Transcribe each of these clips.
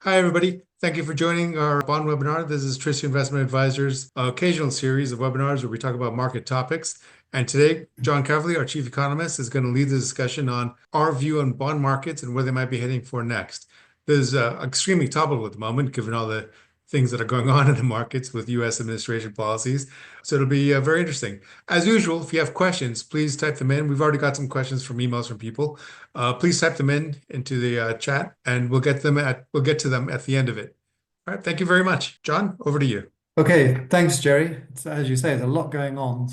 Hi, everybody. Thank you for joining our bond webinar. This is Tricio Investment Advisors' occasional series of webinars where we talk about market topics. And today, John Calverley, our chief economist, is going to lead the discussion on our view on bond markets and where they might be heading for next. This is extremely topical at the moment, given all the things that are going on in the markets with U.S. administration policies. So it'll be very interesting. As usual, if you have questions, please type them in. We've already got some questions from emails from people. Please type them in into the chat, and we'll get to them at the end of it. All right, thank you very much, John. Over to you. Okay, thanks, Jerry. As you say, there's a lot going on.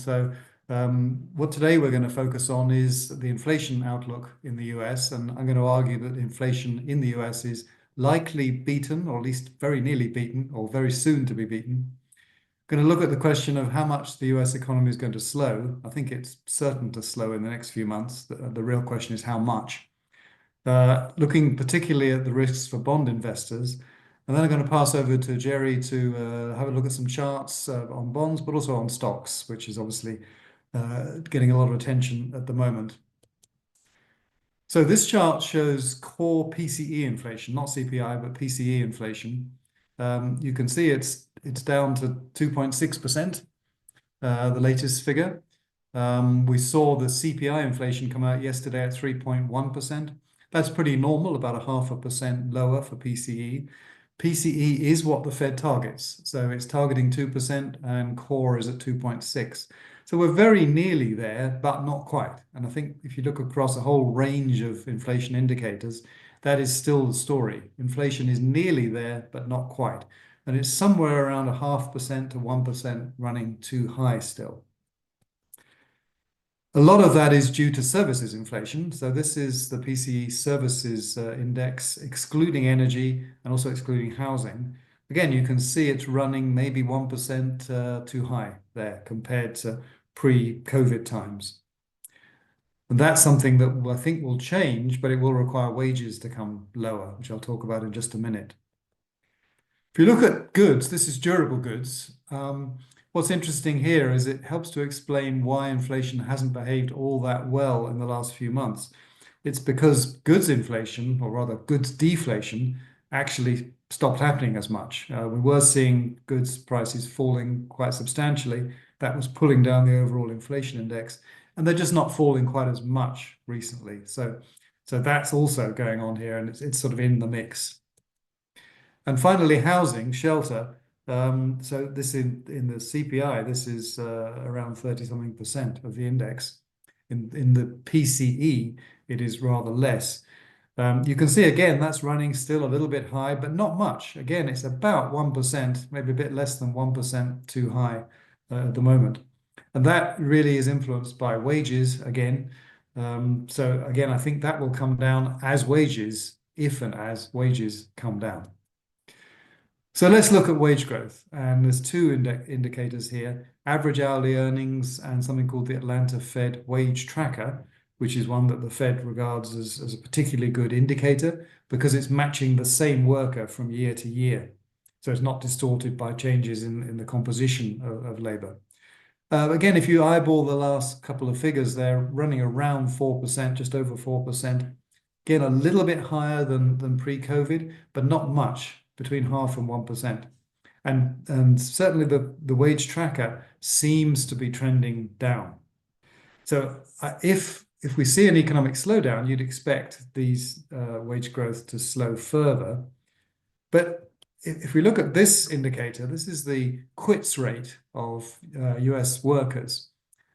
What today we're going to focus on is the inflation outlook in the US, and I'm going to argue that inflation in the US is likely beaten, or at least very nearly beaten, or very soon to be beaten. Going to look at the question of how much the US economy is going to slow. I think it's certain to slow in the next few months. The real question is how much. Looking particularly at the risks for bond investors. And then I'm going to pass over to Jerry to have a look at some charts on bonds, but also on stocks, which is obviously getting a lot of attention at the moment. So this chart shows core PCE inflation, not CPI, but PCE inflation. You can see it's down to 2.6%, the latest figure. We saw the CPI inflation come out yesterday at 3.1%. That's pretty normal, about 0.5% lower for PCE. PCE is what the Fed targets. So it's targeting 2% and core is at 2.6. So we're very nearly there, but not quite. And I think if you look across a whole range of inflation indicators, that is still the story. Inflation is nearly there, but not quite. And it's somewhere around 0.5% to 1% running too high still. A lot of that is due to services inflation. So this is the PCE services index, excluding energy and also excluding housing. Again, you can see it's running maybe 1% too high there compared to pre-COVID times. And that's something that I think will change, but it will require wages to come lower, which I'll talk about in just a minute. If you look at goods, this is durable goods. What's interesting here is it helps to explain why inflation hasn't behaved all that well in the last few months. It's because goods inflation, or rather goods deflation, actually stopped happening as much. We were seeing goods prices falling quite substantially. That was pulling down the overall inflation index, and they're just not falling quite as much recently. So that's also going on here, and it's sort of in the mix. And finally, housing, shelter. So this in the CPI, this is around 30-something% of the index. In the PCE, it is rather less. You can see again, that's running still a little bit high, but not much. Again, it's about 1%, maybe a bit less than 1% too high at the moment. And that really is influenced by wages again. So again, I think that will come down as wages, if and as wages come down. So let's look at wage growth. And there's two indicators here, average hourly earnings and something called the Atlanta Fed Wage Tracker, which is one that the Fed regards as a particularly good indicator because it's matching the same worker from year to year. So it's not distorted by changes in the composition of labor. Again, if you eyeball the last couple of figures, they're running around 4%, just over 4%. Again, a little bit higher than pre-COVID, but not much, between 0.5% and 1%. And certainly the wage tracker seems to be trending down. So if we see an economic slowdown, you'd expect these wage growth to slow further. But if we look at this indicator, this is the quits rate of US workers.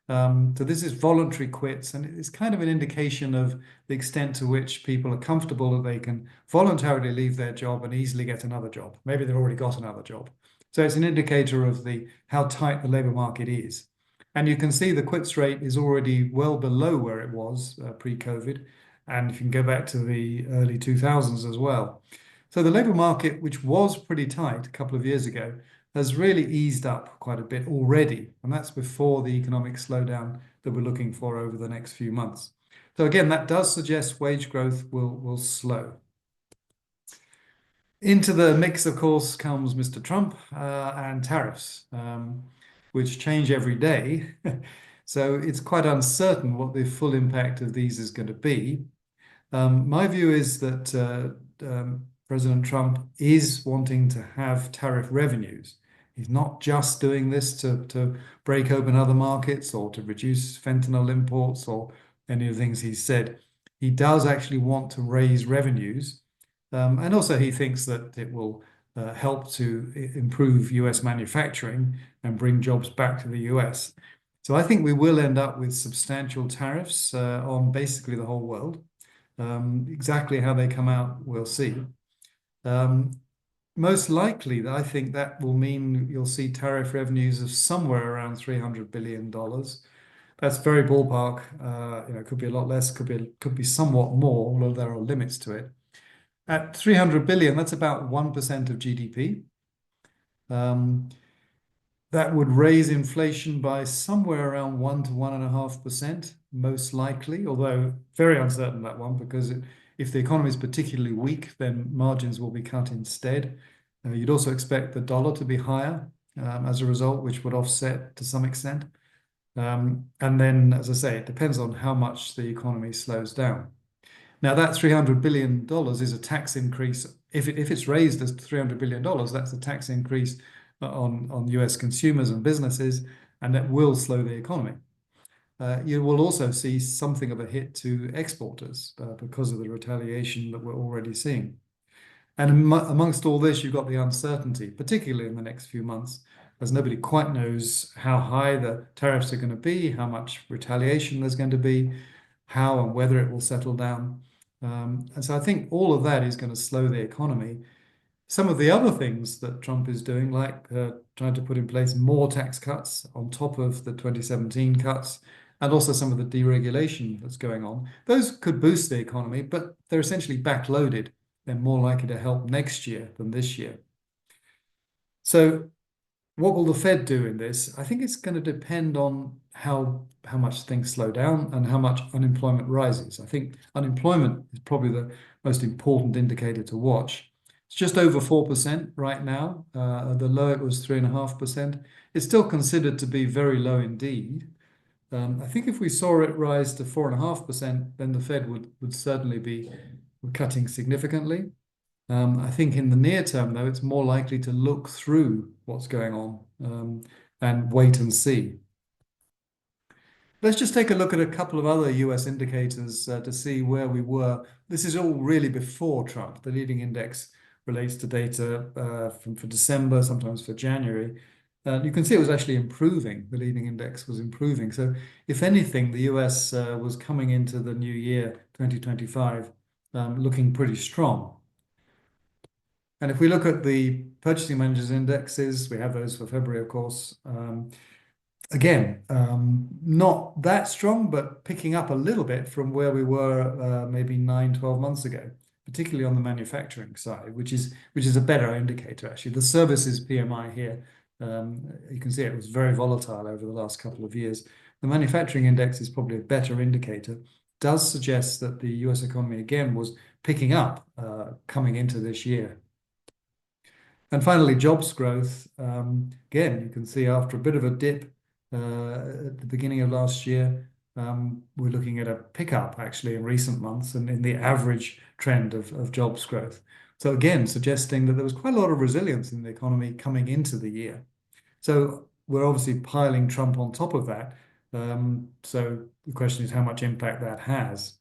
So this is voluntary quits, and it's kind of an indication of the extent to which people are comfortable that they can voluntarily leave their job and easily get another job. Maybe they've already got another job. So it's an indicator of how tight the labor market is. And you can see the quits rate is already well below where it was pre-COVID. And if you can go back to the early 2000s as well. So the labor market, which was pretty tight a couple of years ago, has really eased up quite a bit already. And that's before the economic slowdown that we're looking for over the next few months. So again, that does suggest wage growth will slow. Into the mix, of course, comes Mr. Trump and tariffs, which change every day. So it's quite uncertain what the full impact of these is going to be. My view is that President Trump is wanting to have tariff revenues. He's not just doing this to break open other markets or to reduce fentanyl imports or any of the things he said. He does actually want to raise revenues. And also he thinks that it will help to improve US manufacturing and bring jobs back to the US. So I think we will end up with substantial tariffs on basically the whole world. Exactly how they come out, we'll see. Most likely, I think that will mean you'll see tariff revenues of somewhere around $300 billion. That's very ballpark. It could be a lot less, could be somewhat more, although there are limits to it. At 300 billion, that's about 1% of GDP. That would raise inflation by somewhere around 1 to 1.5%, most likely, although very uncertain that one, because if the economy is particularly weak, then margins will be cut instead. You'd also expect the dollar to be higher as a result, which would offset to some extent. And then, as I say, it depends on how much the economy slows down. Now, that $300 billion is a tax increase. If it's raised as $300 billion, that's a tax increase on US consumers and businesses, and that will slow the economy. You will also see something of a hit to exporters because of the retaliation that we're already seeing. And amongst all this, you've got the uncertainty, particularly in the next few months, as nobody quite knows how high the tariffs are going to be, how much retaliation there's going to be, how and whether it will settle down. And so I think all of that is going to slow the economy. Some of the other things that Trump is doing, like trying to put in place more tax cuts on top of the 2017 cuts, and also some of the deregulation that's going on, those could boost the economy, but they're essentially backloaded. They're more likely to help next year than this year. So what will the Fed do in this? I think it's going to depend on how much things slow down and how much unemployment rises. I think unemployment is probably the most important indicator to watch. It's just over 4% right now. The low it was 3.5%. It's still considered to be very low indeed. I think if we saw it rise to 4.5%, then the Fed would certainly be cutting significantly. I think in the near term, though, it's more likely to look through what's going on and wait and see. Let's just take a look at a couple of other US indicators to see where we were. This is all really before Trump. The leading index relates to data for December, sometimes for January. You can see it was actually improving. The leading index was improving. So if anything, the US was coming into the new year, 2025, looking pretty strong. And if we look at the purchasing managers indexes, we have those for February, of course. Again, not that strong, but picking up a little bit from where we were maybe 9-12 months ago, particularly on the manufacturing side, which is a better indicator, actually. The services PMI here, you can see it was very volatile over the last couple of years. The manufacturing index is probably a better indicator. Does suggest that the US economy, again, was picking up coming into this year. And finally, jobs growth. Again, you can see after a bit of a dip at the beginning of last year, we're looking at a pickup actually in recent months and in the average trend of jobs growth. So again, suggesting that there was quite a lot of resilience in the economy coming into the year. So we're obviously piling Trump on top of that. So the question is how much impact that has.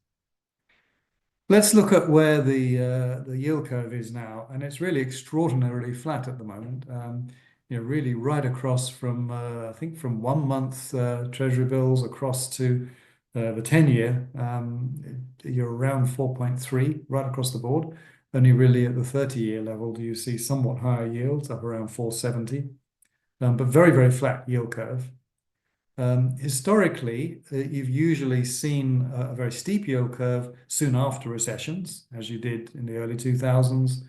Let's look at where the yield curve is now, and it's really extraordinarily flat at the moment. Really right across from I think from 1 month Treasury bills across to the 10-year. You're around 4.3 right across the board. Only really at the 30-year level do you see somewhat higher yields, up around 470, but very, very flat yield curve. Historically, you've usually seen a very steep yield curve soon after recessions, as you did in the early 2000s,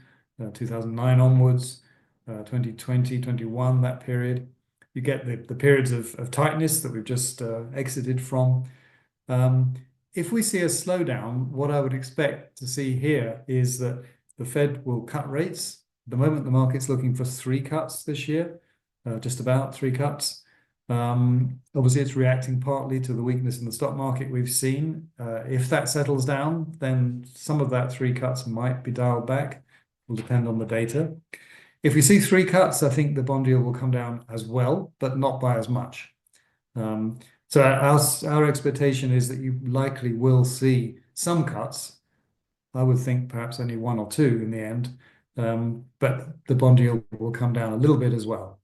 2009 onwards, 2020, 21, that period. You get the periods of tightness that we've just exited from. If we see a slowdown, what I would expect to see here is that the Fed will cut rates. At the moment, the market's looking for 3 cuts this year, just about 3 cuts. Obviously, it's reacting partly to the weakness in the stock market we've seen. If that settles down, then some of that 3 cuts might be dialed back. will depend on the data. If we see 3 cuts, I think the bond yield will come down as well, but not by as much. So our expectation is that you likely will see some cuts. I would think perhaps only 1 or 2 in the end, but the bond yield will come down a little bit as well.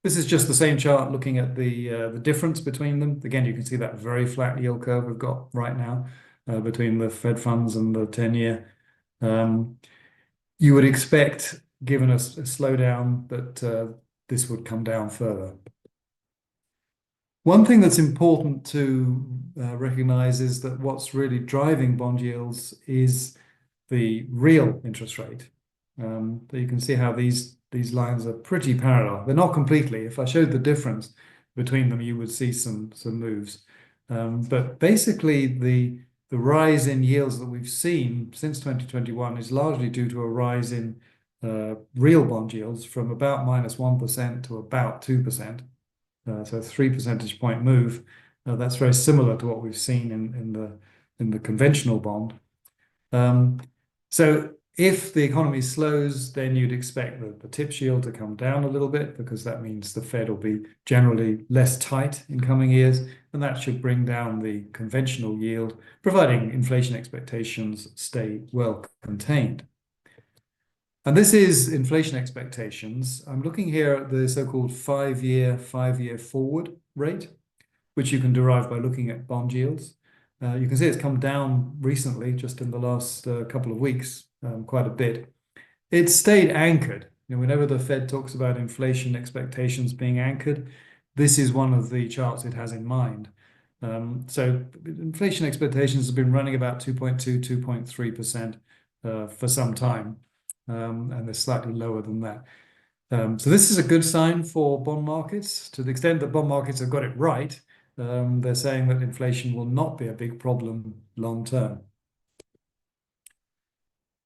This is just the same chart looking at the difference between them. Again, you can see that very flat yield curve we've got right now between the Fed funds and the 10-year. You would expect, given a slowdown, that this would come down further. One thing that's important to recognize is that what's really driving bond yields is the real interest rate. But you can see how these lines are pretty parallel. They're not completely. If I showed the difference between them, you would see some moves. But basically, the rise in yields that we've seen since 2021 is largely due to a rise in real bond yields from about -1% to about 2%. So a 3 percentage point move. That's very similar to what we've seen in the conventional bond. So if the economy slows, then you'd expect the TIPS yield to come down a little bit, because that means the Fed will be generally less tight in coming years, and that should bring down the conventional yield, providing inflation expectations stay well contained. And this is inflation expectations. I'm looking here at the so-called 5-year forward rate, which you can derive by looking at bond yields. You can see it's come down recently, just in the last couple of weeks, quite a bit. It's stayed anchored. Whenever the Fed talks about inflation expectations being anchored, this is one of the charts it has in mind. So inflation expectations have been running about 2.2, 2.3% for some time. And they're slightly lower than that. So this is a good sign for bond markets. To the extent that bond markets have got it right, they're saying that inflation will not be a big problem long term.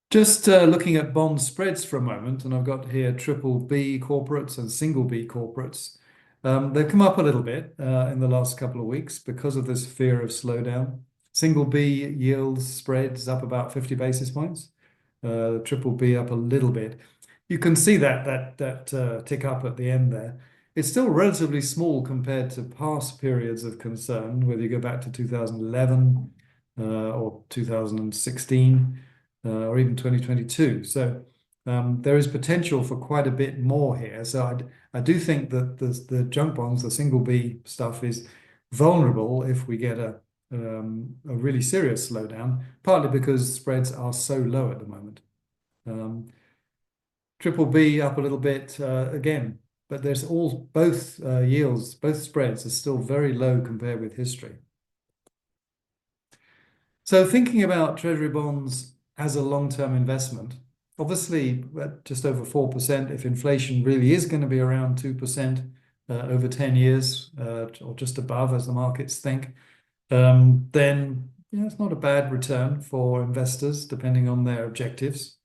Just looking at bond spreads for a moment, and I've got here triple B corporates and single B corporates. They've come up a little bit in the last couple of weeks because of this fear of slowdown. Single B yields spreads up about 50 basis points. Triple B up a little bit. You can see that tick up at the end there. It's still relatively small compared to past periods of concern, whether you go back to 2011 or 2016 or even 2022. So there is potential for quite a bit more here. So I do think that the junk bonds, the single B stuff, is vulnerable if we get a really serious slowdown, partly because spreads are so low at the moment. Triple B up a little bit again, but there's both yields, both spreads are still very low compared with history. So thinking about treasury bonds as a long-term investment, obviously at just over 4%, if inflation really is going to be around 2% over 10 years, or just above as the markets think, then it's not a bad return for investors, depending on their objectives.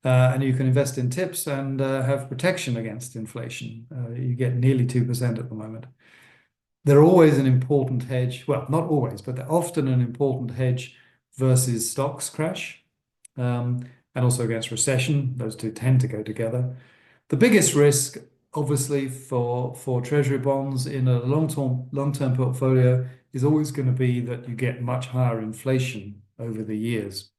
And you can invest in TIPS and have protection against inflation. You get nearly 2% at the moment. They're always an important hedge. Well, not always, but they're often an important hedge versus stocks crash, and also against recession. Those two tend to go together. The biggest risk, obviously, for treasury bonds in a long-term portfolio is always going to be that you get much higher inflation over the years.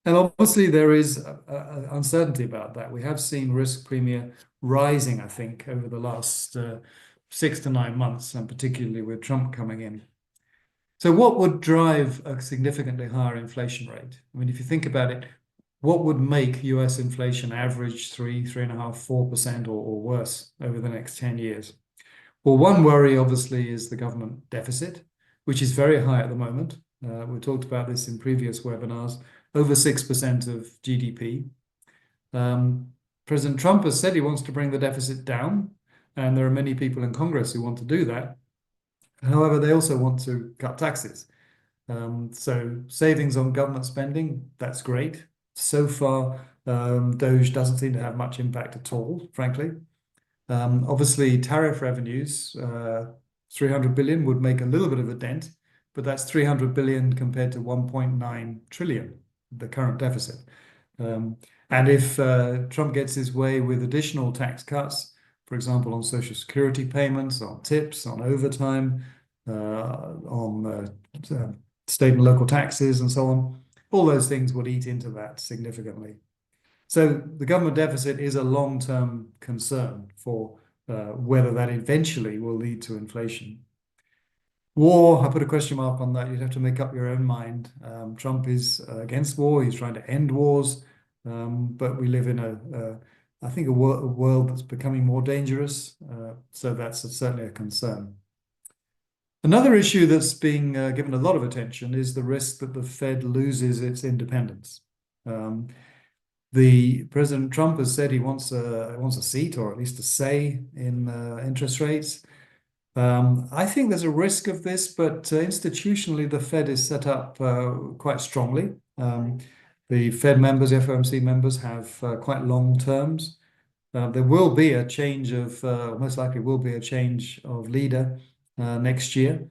And obviously, there is uncertainty about that. We have seen risk premia rising, I think, over the last 6 to 9 months, and particularly with Trump coming in. So what would drive a significantly higher inflation rate? I mean, if you think about it, what would make US inflation average 3.5%, 4% or worse over the next 10 years? Well, one worry, obviously, is the government deficit, which is very high at the moment. We talked about this in previous webinars, over 6% of GDP. President Trump has said he wants to bring the deficit down, and there are many people in Congress who want to do that. However, they also want to cut taxes. So savings on government spending, that's great. So far, DOGE doesn't seem to have much impact at all, frankly. Obviously, tariff revenues, 300 billion would make a little bit of a dent, but that's 300 billion compared to 1.9 trillion, the current deficit. And if Trump gets his way with additional tax cuts, for example, on Social Security payments, on tips, on overtime, on state and local taxes, and so on, all those things would eat into that significantly. So the government deficit is a long-term concern for whether that eventually will lead to inflation. War, I put a question mark on that. You'd have to make up your own mind. Trump is against war. He's trying to end wars. But we live in I think, a world that's becoming more dangerous. So that's certainly a concern. Another issue that's being given a lot of attention is the risk that the Fed loses its independence. The President Trump has said he wants a seat, or at least a say in interest rates. I think there's a risk of this, but institutionally, the Fed is set up quite strongly. The Fed members, FOMC members, have quite long terms. There will be a change of, most likely will be a change of leader next year.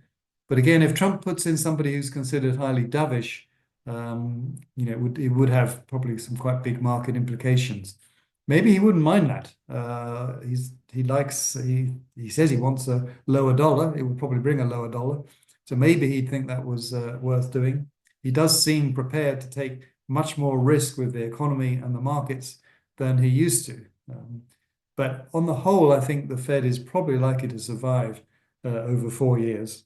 But again, if Trump puts in somebody who's considered highly dovish, it would have probably some quite big market implications. Maybe he wouldn't mind that. He says he wants a lower dollar. It would probably bring a lower dollar. So maybe he'd think that was worth doing. He does seem prepared to take much more risk with the economy and the markets than he used to. But on the whole, I think the Fed is probably likely to survive over 4 years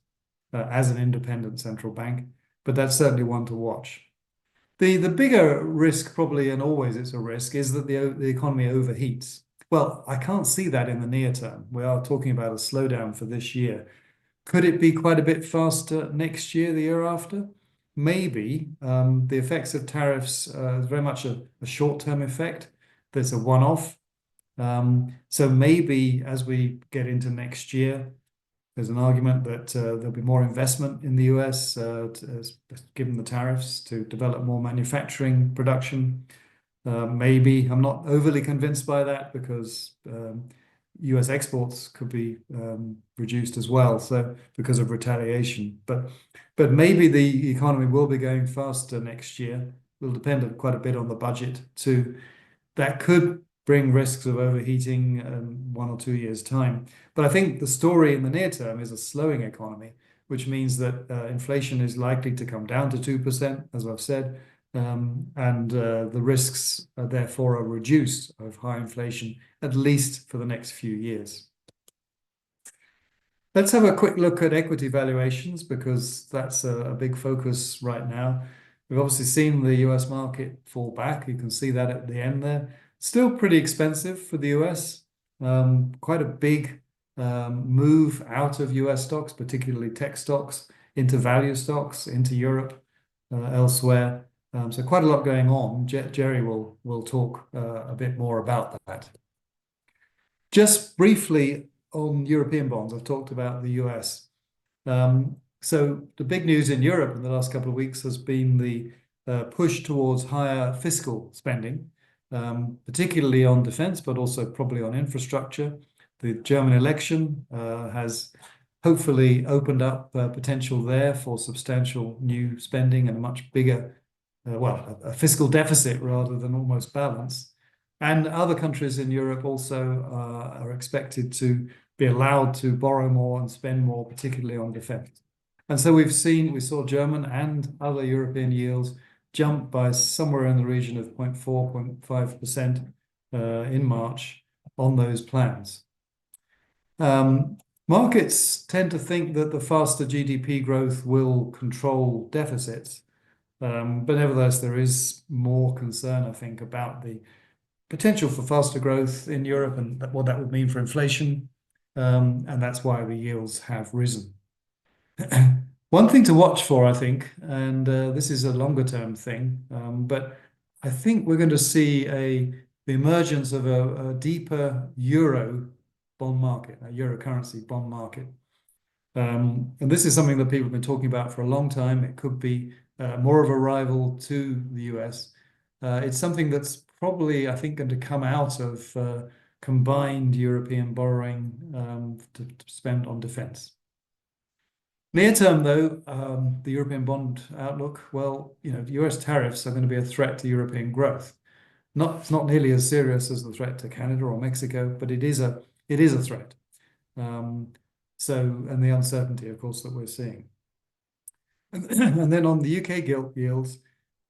as an independent central bank. But that's certainly one to watch. The bigger risk, probably, and always it's a risk, is that the economy overheats. Well, I can't see that in the near term. We are talking about a slowdown for this year. Could it be quite a bit faster next year, the year after? Maybe. The effects of tariffs is very much a short-term effect. There's a one-off. So maybe as we get into next year, there's an argument that there'll be more investment in the US, given the tariffs, to develop more manufacturing production. Maybe I'm not overly convinced by that, because US exports could be reduced as well, so because of retaliation. But maybe the economy will be going faster next year. Will depend quite a bit on the budget too. That could bring risks of overheating in 1 or 2 years' time. But I think the story in the near term is a slowing economy, which means that inflation is likely to come down to 2%, as I've said, and the risks therefore are reduced of high inflation, at least for the next few years. Let's have a quick look at equity valuations, because that's a big focus right now. We've obviously seen the US market fall back. You can see that at the end there. Still pretty expensive for the US. Quite a big move out of US stocks, particularly tech stocks, into value stocks, into Europe, elsewhere. So quite a lot going on. Gerry will talk a bit more about that. Just briefly on European bonds, I've talked about the US. So the big news in Europe in the last couple of weeks has been the push towards higher fiscal spending, particularly on defense, but also probably on infrastructure. The German election has hopefully opened up potential there for substantial new spending and a much bigger, a fiscal deficit rather than almost balance. And other countries in Europe also are expected to be allowed to borrow more and spend more, particularly on defense. And so we saw German and other European yields jump by somewhere in the region of 0.4, 0.5% in March on those plans. Markets tend to think that the faster GDP growth will control deficits. But nevertheless, there is more concern, I think, about the potential for faster growth in Europe and what that would mean for inflation. And that's why the yields have risen. One thing to watch for, I think, and this is a longer term thing, but I think we're going to see the emergence of a deeper euro bond market, a euro currency bond market. And this is something that people have been talking about for a long time. It could be more of a rival to the US. It's something that's probably, I think, going to come out of combined European borrowing to spend on defense. Near term, though, the European bond outlook, well, US tariffs are going to be a threat to European growth. It's not nearly as serious as the threat to Canada or Mexico, but it is a threat. Um, and the uncertainty, of course, that we're seeing. And then on the UK gilt yields,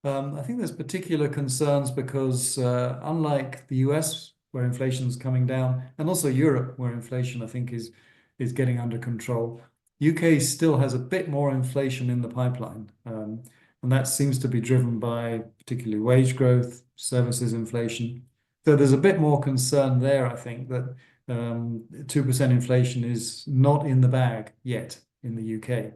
I think there's particular concerns because unlike the US, where inflation is coming down, and also Europe, where inflation, I think, is getting under control, UK still has a bit more inflation in the pipeline. And that seems to be driven by particularly wage growth, services inflation. So there's a bit more concern there, I think, that 2% inflation is not in the bag yet in the UK.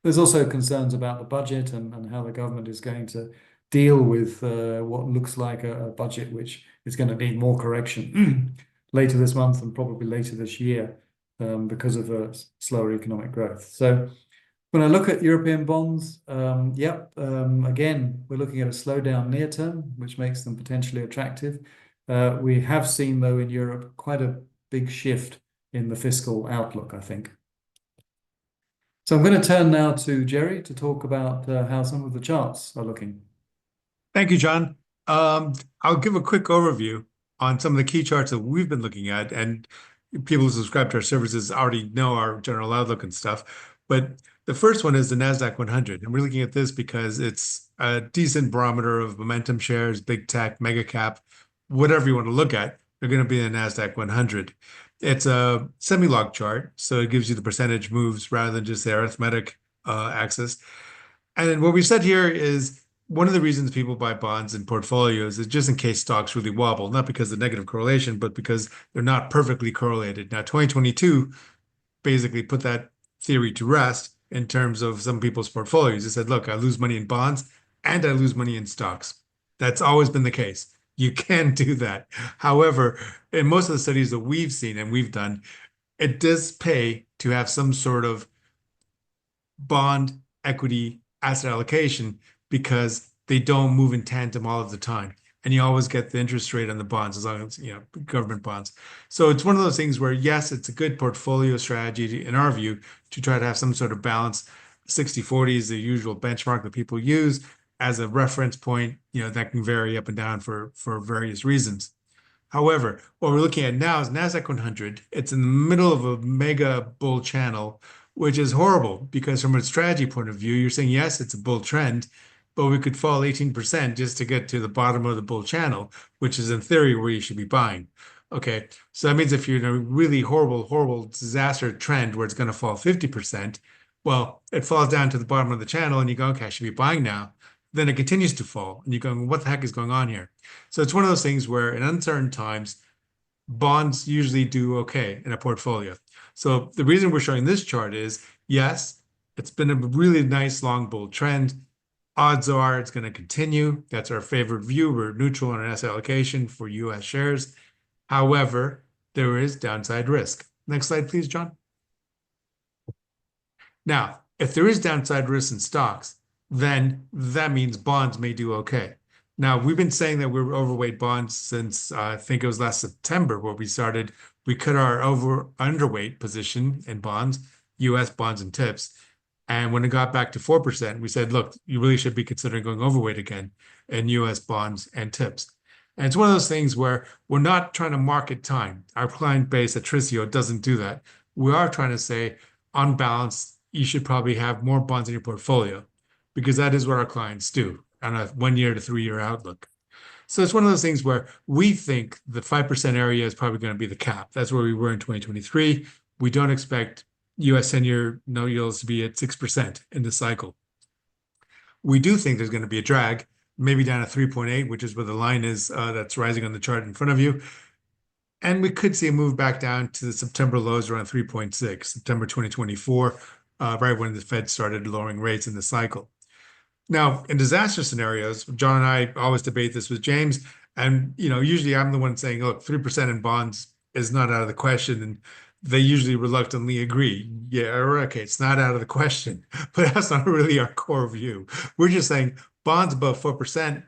There's also concerns about the budget and how the government is going to deal with what looks like a budget which is going to need more correction later this month and probably later this year because of slower economic growth. So when I look at European bonds, again, we're looking at a slowdown near term, which makes them potentially attractive. We have seen, though, in Europe, quite a big shift in the fiscal outlook, I think. So I'm going to turn now to Gerry to talk about how some of the charts are looking. Thank you, John. I'll give a quick overview on some of the key charts that we've been looking at, and people who subscribe to our services already know our general outlook and stuff. But the first one is the NASDAQ 100, and we're looking at this because it's a decent barometer of momentum shares, big tech, mega cap, whatever you want to look at. They're going to be in the NASDAQ 100. It's a semi-log chart, so it gives you the percentage moves rather than just the arithmetic axis. And what we said here is one of the reasons people buy bonds and portfolios is just in case stocks really wobble, not because of negative correlation, but because they're not perfectly correlated. Now, 2022 basically put that theory to rest in terms of some people's portfolios. They said, look, I lose money in bonds and I lose money in stocks. That's always been the case. You can do that. However, in most of the studies that we've seen and we've done, it does pay to have some sort of bond equity asset allocation because they don't move in tandem all of the time. And you always get the interest rate on the bonds as long as, government bonds. So it's one of those things where, yes, it's a good portfolio strategy in our view to try to have some sort of balance. 60/40 is the usual benchmark that people use as a reference point, that can vary up and down for various reasons. However, what we're looking at now is NASDAQ 100. It's in the middle of a mega bull channel, which is horrible because from a strategy point of view, you're saying, yes, it's a bull trend, but we could fall 18% just to get to the bottom of the bull channel, which is in theory where you should be buying. Okay, so that means if you're in a really horrible, horrible disaster trend where it's going to fall 50%, well, it falls down to the bottom of the channel and you go, okay, I should be buying now. Then it continues to fall and you're going, what the heck is going on here? So it's one of those things where in uncertain times, bonds usually do okay in a portfolio. So the reason we're showing this chart is, yes, it's been a really nice long bull trend. Odds are it's going to continue. That's our favorite view. We're neutral on an asset allocation for US shares. However, there is downside risk. Next slide, please, John. Now, if there is downside risk in stocks, then that means bonds may do okay. Now, we've been saying that we're overweight bonds since I think it was last September where we cut our underweight position in bonds, US bonds and tips. And when it got back to 4%, we said, look, you really should be considering going overweight again in US bonds and tips. And it's one of those things where we're not trying to market time. Our client base at Tricio doesn't do that. We are trying to say, on balance, you should probably have more bonds in your portfolio because that is what our clients do on a 1 year to 3 year outlook. So it's one of those things where we think the 5% area is probably going to be the cap. That's where we were in 2023. We don't expect US 10-year no yields to be at 6% in the cycle. We do think there's going to be a drag, maybe down to 3.8, which is where the line is that's rising on the chart in front of you. And we could see a move back down to the September lows around 3.6, September 2024, right when the Fed started lowering rates in the cycle. Now, in disaster scenarios, John and I always debate this with James, and usually I'm the one saying, look, 3% in bonds is not out of the question, and they usually reluctantly agree. Yeah, okay, it's not out of the question, but that's not really our core view. We're just saying bonds above 4%,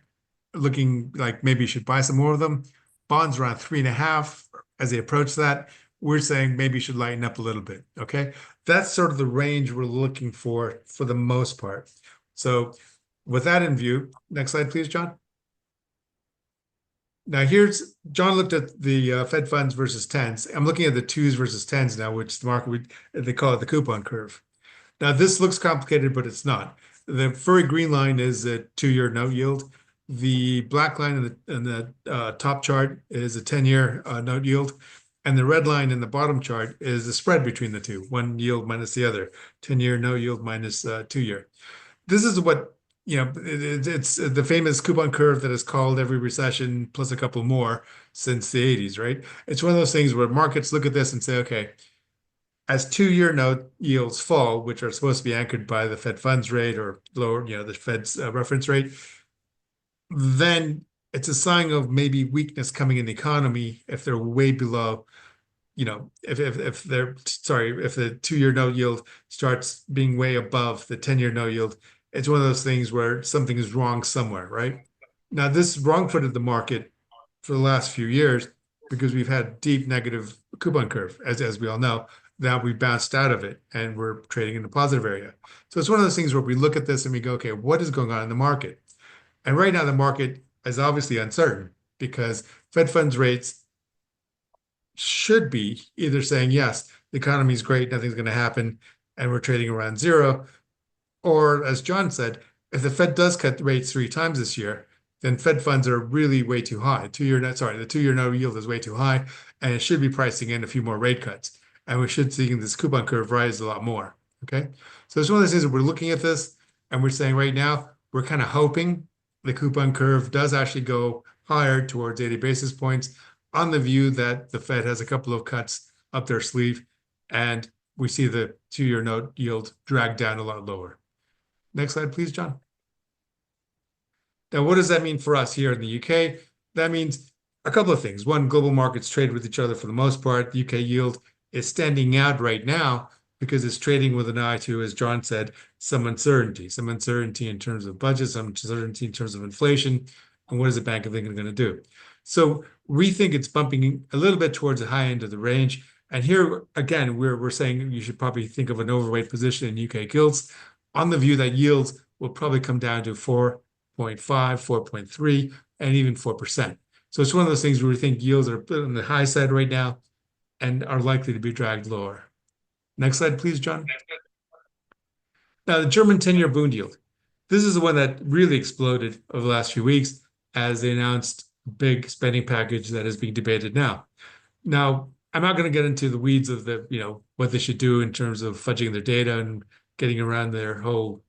looking like maybe you should buy some more of them. Bonds around 3.5 as they approach that, we're saying maybe you should lighten up a little bit. Okay, that's sort of the range we're looking for the most part. So with that in view, next slide, please, John. Now here's John looked at the Fed funds versus tens. I'm looking at the twos versus tens now, which the market they call it the coupon curve. Now this looks complicated, but it's not. The furry green line is a 2-year note yield. The black line in the top chart is a 10-year note yield. And the red line in the bottom chart is the spread between the two, one yield minus the other, 10-year note yield minus 2-year. This is what, it's the famous coupon curve that has called every recession plus a couple more since the 80s, right? It's one of those things where markets look at this and say, okay, as 2-year note yields fall, which are supposed to be anchored by the Fed funds rate or lower, the Fed's reference rate, then it's a sign of maybe weakness coming in the economy if they're way below, if they're, sorry, if the 2-year note yield starts being way above the 10-year note yield, it's one of those things where something is wrong somewhere, right? Now, this wrong-footed the market for the last few years because we've had deep negative coupon curve, as we all know. Now we bounced out of it and we're trading in the positive area. So it's one of those things where we look at this and we go, okay, what is going on in the market? And right now the market is obviously uncertain because Fed funds rates should be either saying, yes, the economy is great, nothing's going to happen, and we're trading around zero. Or as John said, if the Fed does cut rates 3 times this year, then Fed funds are really way too high. The 2-year note yield is way too high, and it should be pricing in a few more rate cuts. And we should see this coupon curve rise a lot more. Okay. So it's one of those things that we're looking at this and we're saying right now, we're kind of hoping the coupon curve does actually go higher towards 80 basis points on the view that the Fed has a couple of cuts up their sleeve and we see the 2-year note yield drag down a lot lower. Next slide, please, John. Now, what does that mean for us here in the UK? That means a couple of things. One, global markets trade with each other for the most part. The UK yield is standing out right now because it's trading with an eye to, as John said, some uncertainty in terms of budget, some uncertainty in terms of inflation, and what is the Bank of England going to do? So we think it's bumping a little bit towards the high end of the range. And here, again, we're saying you should probably think of an overweight position in UK gilts on the view that yields will probably come down to 4.5, 4.3, and even 4%. So it's one of those things where we think yields are a bit on the high side right now and are likely to be dragged lower. Next slide, please, John. Now, the German 10-year Bund yield. This is the one that really exploded over the last few weeks as they announced a big spending package that is being debated now. Now, I'm not going to get into the weeds of what they should do in terms of fudging their data and getting around their whole,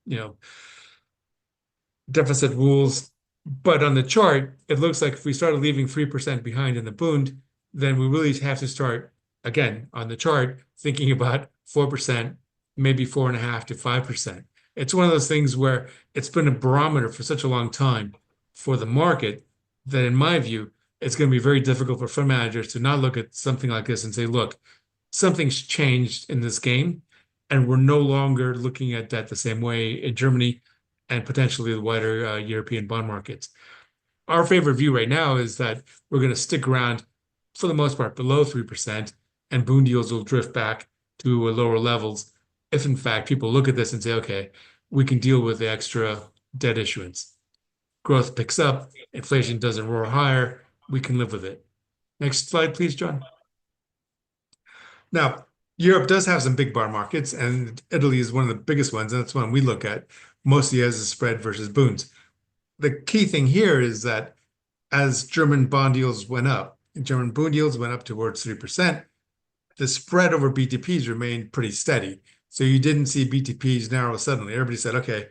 deficit rules. But on the chart, it looks like if we started leaving 3% behind in the Bund, then we really have to start, again, on the chart, thinking about 4%, maybe 4.5 to 5%. It's one of those things where it's been a barometer for such a long time for the market that, in my view, it's going to be very difficult for fund managers to not look at something like this and say, look, something's changed in this game, and we're no longer looking at debt the same way in Germany and potentially the wider European bond markets. Our favorite view right now is that we're going to stick around, for the most part, below 3%, and Bund yields will drift back to lower levels if, in fact, people look at this and say, okay, we can deal with the extra debt issuance. Growth picks up, inflation doesn't roar higher, we can live with it. Next slide, please, John. Now, Europe does have some big bond markets, and Italy is one of the biggest ones, and that's one we look at mostly as a spread versus Bunds. The key thing here is that as German bond yields went up, German Bund yields went up towards 3%, the spread over BTPs remained pretty steady. So you didn't see BTPs narrow suddenly. Everybody said, okay,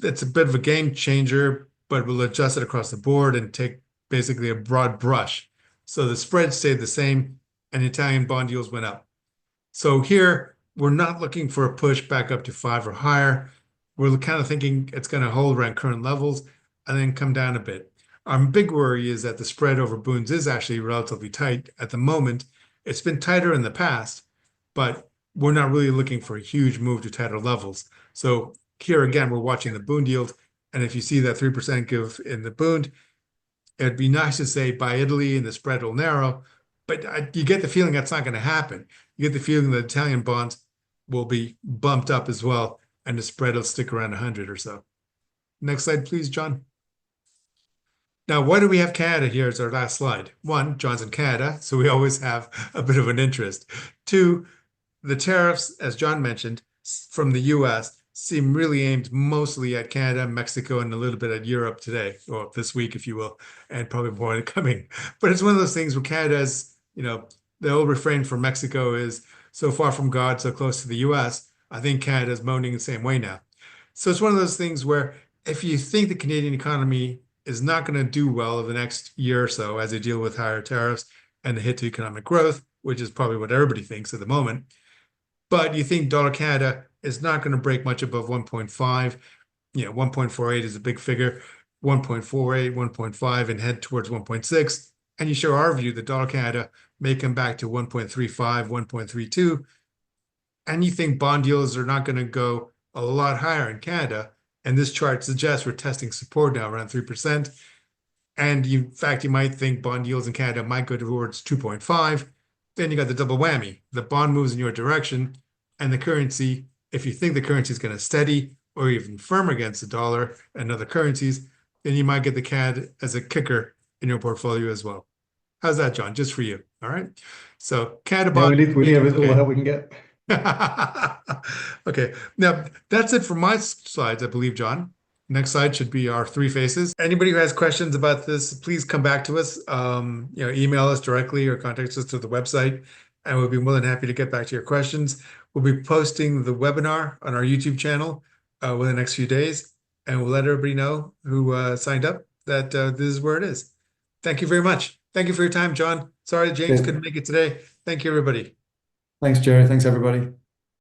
it's a bit of a game changer, but we'll adjust it across the board and take basically a broad brush. So the spread stayed the same and Italian bond yields went up. So here, we're not looking for a push back up to 5 or higher. We're kind of thinking it's going to hold around current levels and then come down a bit. Our big worry is that the spread over Bunds is actually relatively tight at the moment. It's been tighter in the past, but we're not really looking for a huge move to tighter levels. So here again, we're watching the Bund yield. And if you see that 3% give in the Bund, it'd be nice to say buy Italy and the spread will narrow, but you get the feeling that's not going to happen. You get the feeling that Italian bonds will be bumped up as well, and the spread will stick around 100 or so. Next slide, please, John. Now, why do we have Canada here as our last slide? One, John's in Canada, so we always have a bit of an interest. Two, the tariffs, as John mentioned, from the US seem really aimed mostly at Canada, Mexico, and a little bit at Europe today, or this week, if you will, and probably more coming. But it's one of those things where Canada is, the old refrain for Mexico is so far from God, so close to the US. I think Canada is moaning the same way now. So it's one of those things where if you think the Canadian economy is not going to do well over the next year or so as they deal with higher tariffs and the hit to economic growth, which is probably what everybody thinks at the moment, but you think dollar Canada is not going to break much above 1.5. 1.48 is a big figure, 1.48, 1.5, and head towards 1.6. And you show our view that dollar Canada may come back to 1.35, 1.32. And you think bond yields are not going to go a lot higher in Canada. And this chart suggests we're testing support now around 3%. And in fact, you might think bond yields in Canada might go towards 2.5. Then you got the double whammy. The bond moves in your direction, and the currency, if you think the currency is going to steady or even firm against the dollar and other currencies, then you might get the CAD as a kicker in your portfolio as well. How's that, John? Just for you. All right. So CAD Yeah, bond. we need all the help we can get. Okay. Now that's it for my slides, I believe, John. Next slide should be our three faces. Anybody who has questions about this, please come back to us. Email us directly or contact us through the website, and we'll be more than happy to get back to your questions. We'll be posting the webinar on our YouTube channel within the next few days, and we'll let everybody know who signed up that this is where it is. Thank you very much. Thank you for your time, John. Sorry James couldn't make it today. Thank you, everybody. Thanks, Jerry. Thanks, everybody.